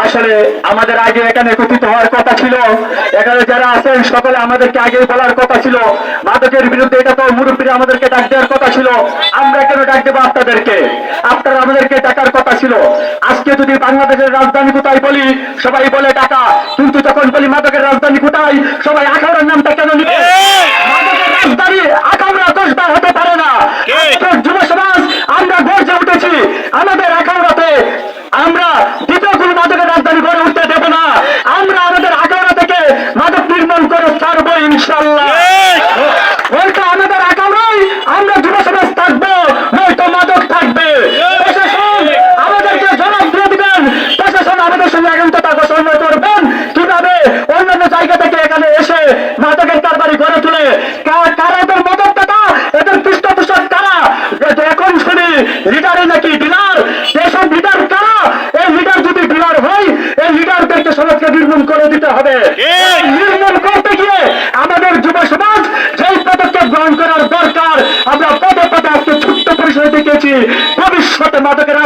আসলে আমাদের আগে এখানে একত্রিত হওয়ার কথা ছিল, এখানে যারা আছেন সকলে আমাদেরকে আগে বলার কথা ছিল, মাদকের বিরুদ্ধে এটা তো মুরব্বীরা আমাদেরকে ডাক দেওয়ার কথা ছিল, আমরা কেন ডাক দেবো আপনাদেরকে? আপনারা আমাদেরকে ডাকার কথা ছিল। আজকে যদি বাংলাদেশের রাজধানী কোথায় বলি, সবাই বলে ঢাকা, কিন্তু যখন বলি মাদকের রাজধানী কোথায়, সবাই আখাউড়ার নামটা কেন নিবে? মাদকের রাজধানী আখাউড়া কসবা হতে পারে না। যুব সমাজ আমরা গর্জে উঠেছি, আমাদের আখাউড়াতে আমরা দ্বিতীয় কোন মাদকের রাজধানী গড়ে উঠতে দেব না। আমরা আমাদের আখাউড়া থেকে মাদক নির্মূল করে ছাড়বো ইনশাল্লাহ। হয়তো আমাদের আখাউড়ায় আমরা যুব সমাজ থাকবো, নয়তো মাদক থাকবে। প্রশাসন আমাদেরকে জবাব দিয়ে দিবেন, প্রশাসন আমাদের সঙ্গে একান্ততা ঘোষণা করবেন কিভাবে অন্যান্য জায়গা থেকে এখানে এসে মাদকের কারবারি গড়ে তুলে। কারা এদের মদক দাতা, এদের পৃষ্ঠপোষক কারা? এখন শুনি লিডারে নাকি ডিলার। এসব লিডার কারা? এই লিডার যদি ডিলার হয়, এই লিডারদেরকে সমাজকে নির্মূল করে দিতে হবে। নির্মূল করতে গিয়ে আমাদের যুব সমাজ যেই পদক্ষেপ গ্রহণ করার দরকার, আমরা পদে পদে আজকে ছোট্ট পরিসরে দেখেছি। ভবিষ্যতে মাদকের